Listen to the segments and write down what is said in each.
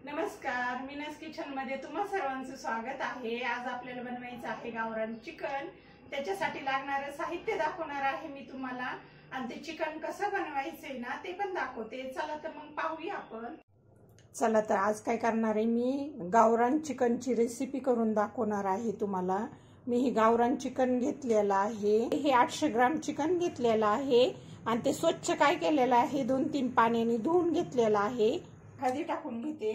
नमस्कार, मीनास किचन मध्ये तुम्हा सर्वांचं स्वागत आहे। आज आपल्याला बनवायचं आहे गावरान चिकन। त्याच्यासाठी लागणारे साहित्य दाखवणार आहे मी तुम्हाला आणि ते चिकन कसं बनवायचंय ना ते पण दाखवते। चला तर मग पाहूया आपण। चला तर आज काय करणार आहे मी गावरान चिकनची रेसिपी करून दाखवणार आहे तुम्हाला। मी ही गावरान चिकन घेतलेला आहे। हे 800 ग्राम चिकन घेतलेला आहे आणि ते स्वच्छ काय केलेलं आहे 2-3 पाण्याने धुवून घेतलेलं आहे। हळदी टाकून घेते।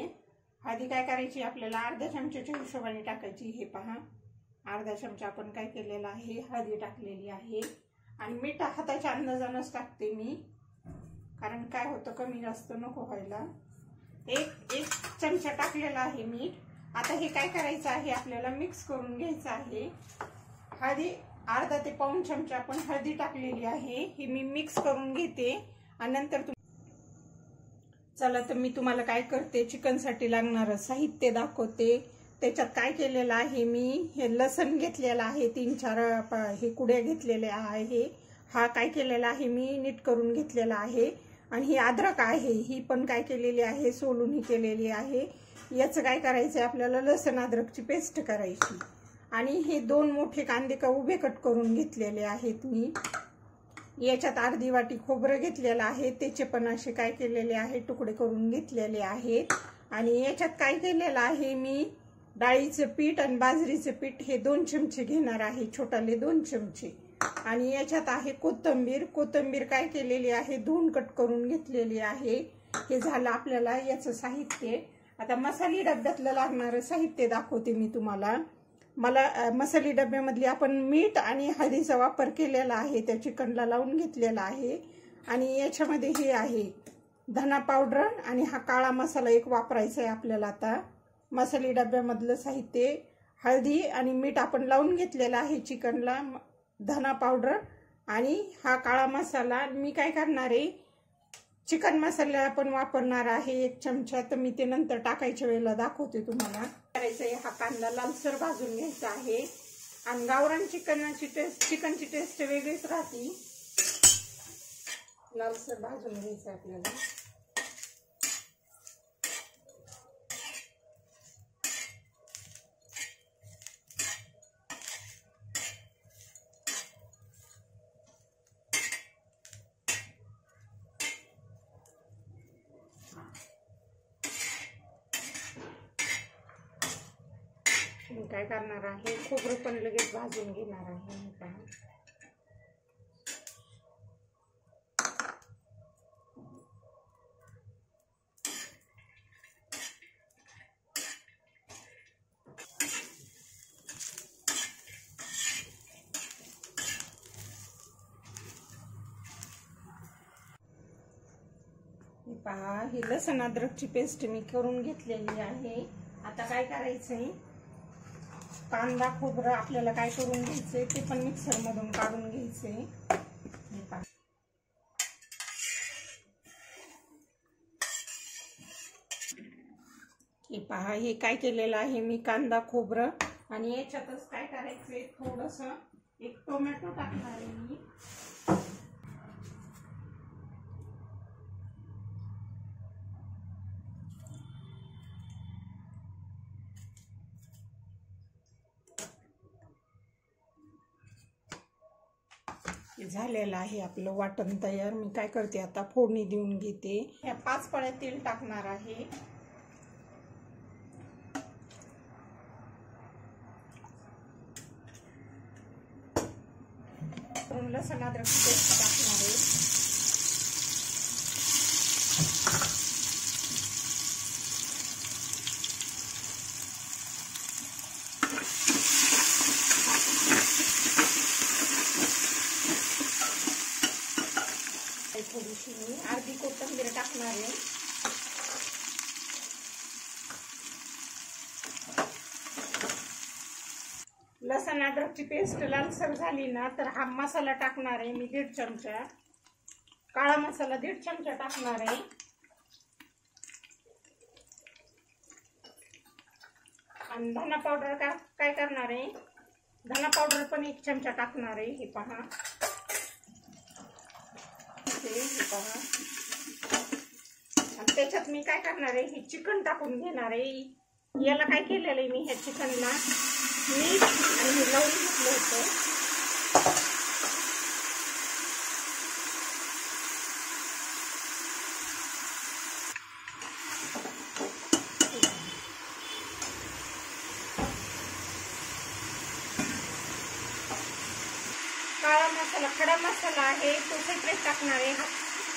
हळदी काय करायची आपल्याला अर्धा चमच्याच्या हिशोबाने टाकायची। हे पहा अर्धा चमचा आपण काय केलेला आहे हळदी टाकलेली आहे आणि मीठ हाताच्या अंदाजानेच टाकते मी, कारण काय होतं कमी जास्त नको व्हायला। एक चमचा टाकलेला आहे मीठ। आता हे काय करायचं आहे आपल्याला मिक्स करून घ्यायचं आहे। हळदी अर्धा ते पाऊण चमचा आपण हळदी टाकलेली आहे, ही मी मिक्स करून घेते आणि नंतर चला तर मी तुम्हाला काय करते चिकन साठी लागणारं साहित्य दाखवते। त्याच्यात काय केलेलं आहे मी हे लसण घेतलेलं आहे 3-4 हे कुड्या घेतलेल्या आहे। हा काय केलेला आहे मी नीट करून घेतलेला आहे आणि ही अद्रक आहे ही पण काय केलेली आहे सोलून ही केलेली आहे। याचं काय करायचं आपल्याला लसण अद्रकची पेस्ट करायची आणि हे 2 मोठे कांदे का उभे कट करून घेतलेले आहेत मी। याच्यात अर्धी वाटी खोबरं घेतलेलं आहे, त्याचे पण असे काय केलेले आहे तुकडे करून घेतलेले आहेत आणि याच्यात काय केलेलं आहे मी डाळीचं पीठ आणि बाजरीचं पीठ हे 2 चमचे घेणार आहे, छोटाले 2 चमचे। आणि याच्यात आहे कोथिंबीर काय केलेली आहे धुवून कट करून घेतलेली आहे। हे झालं आपल्याला याचं साहित्य। आता मसाले डब्यातलं लागणारं साहित्य दाखवते मी तुम्हाला। मला मसाले डब्यामधली आपण मीठ आणि हळदीचा वापर केलेला आहे, त्या चिकनला लावून घेतलेला आहे। आणि याच्यामध्ये हे आहे धना पावडर आणि हा काळा मसाला एक वापरायचा आहे आपल्याला। आता मसाले डब्यामधलं साहित्य हळदी आणि मीठ आपण लावून घेतलेला आहे चिकनला, धना पावडर आणि हा काळा मसाला। मी काय करणार आहे चिकन मसाला आपण वापरणार आहे 1 चमचा, तर मी ते नंतर टाकायच्या वेळेला दाखवते तुम्हाला। करायचं हा कांदा लालसर भाजून घ्यायचा आहे आणि गावरान चिकनची टेस्ट वेगळीच राहते। लालसर भाजून घ्यायचं आपल्याला। काय करणार आहे खोबरं पण लगेच भाजून घेणार आहे। पहा ही लसण अद्रकची पेस्ट मी करून घेतलेली आहे। आता काय करायचंय कांदा खोबरं आपल्याला काय करून घ्यायचंय ते पण मिक्सर मधून काढून घ्यायचंय। हे पहा हे काय केलेलं आहे मी कांदा खोबरं आणि याच्यातच काय करायचंय थोडंसं एक टोमॅटो टाकणार आहे मी। झालेलं आहे आपलं वाटण तयार। मी काय करते आता फोडणी देऊन घेते। ह्या 5 पळ्या तेल टाकणार आहे। लसण अद्रकची पेस्ट टाकणार आहे। थोडीशी मी अर्धी कोथिंबीर टाकणार आहे। लसण अद्रकची पेस्ट लालसर झाली ना तर हा मसाला टाकणार आहे मी 1.5 चमचा। काळा मसाला 1.5 चमचा टाकणार आहे आणि धना पावडर काय करणार आहे धना पावडर पण 1 चमचा टाकणार आहे। हे पहा त्याच्यात मी काय करणार आहे, हे चिकन टाकून घेणार आहे। याला काय केलेलं आहे मी, ह्या चिकनला मीठ आणि हे लावून घेतलं होतं। काळा मसाला, खडा मसाला आहे तो सेपरेट टाकणार आहे। हा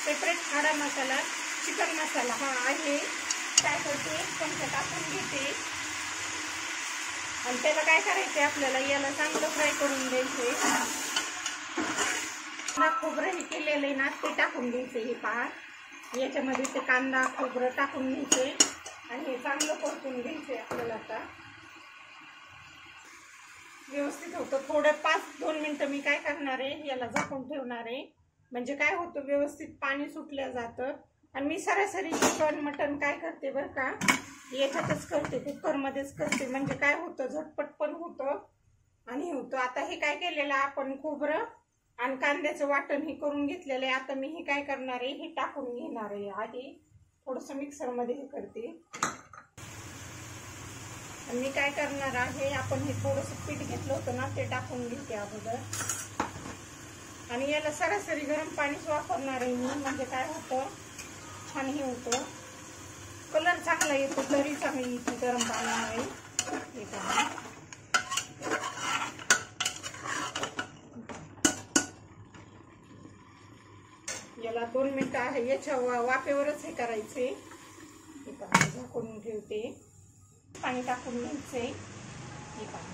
सेपरेट खडा मसाला, चिकन मसाला हा आहे। काय करते, चमचा टाकून घेते आणि त्याला काय करायचंय, आपल्याला याला चांगलं फ्राय करून द्यायचंय। खोबरं हे केलेलं आहे ना ते टाकून घ्यायचंय। हे पहा, याच्यामध्ये ते कांदा खोबरं टाकून घ्यायचंय आणि हे चांगलं परतून घ्यायचंय आपल्याला। आता व्यवस्थित होतं, थोडं 5-2 मिनिटं मी काय करणार आहे, याला झाकून ठेवणार आहे। म्हणजे काय होतं, व्यवस्थित पाणी सुटलं जातं। आणि मी सरासरी चिकन मटन काय करते बरं का, याच्यातच करते, कुकरमध्येच करते। म्हणजे काय होतं, झटपट पण होतं आणि होतं। आता हे काय केलेलं आपण खोबरं आणि कांद्याचं वाटण हे करून घेतलेलं आहे। आता मी हे काय करणार आहे, हे टाकून घेणार आहे। आधी थोडंसं मिक्सरमध्ये हे करते आणि मी काय करणार आहे, आपण हे थोडंसं पीठ घेतलं होतं ना ते टाकून घेते अगोदर आणि याला सरासरी गरम पाणीच वापरणार आहे मी। म्हणजे काय होतं, छान हे होतं, कलर चांगला येतो, तरी चांगली येते गरम पाण्यामुळे। हे पहा, याला 2 मिनिटं आहे, याच्या वाफेवरच हे करायचे। हे पहा, झाकून ठेवते, पाणी टाकून घ्यायचे। हे पहा,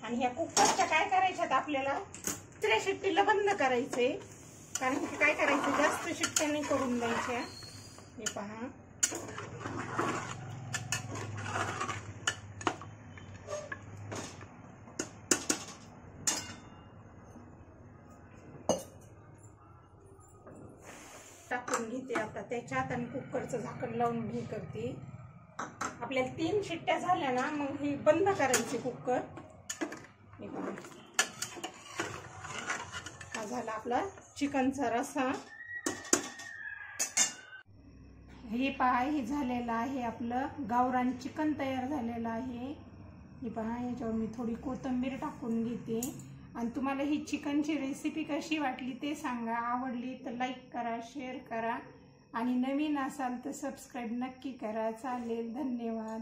आणि ह्या कुकरच्या काय करायच्यात आपल्याला, 3 शिट्टीला बंद करायचे, कारण की काय करायचं, जास्त शिट्ट्या नाही करून द्यायच्या। हे पहा, टाकून घेते आता त्याच्यात आणि कुकरचं झाकण लावून हे करते। आपल्याला 3 शिट्ट्या झाल्या ना मग हे बंद करायचे कुकर। हे पहा, हा झाला आपला चिकनचा रस्सा। हे पहा, हे झालेलं आहे आपलं गावरान चिकन तयार झालेलं आहे। हे पहा, याच्यावर मी थोडी कोथिंबीर टाकून घेते। आणि तुम्हाला ही चिकनची रेसिपी कशी वाटली ते सांगा। आवडली तर लाईक करा, शेअर करा आणि नवीन असाल तर सबस्क्राईब नक्की करा। चालेल, धन्यवाद।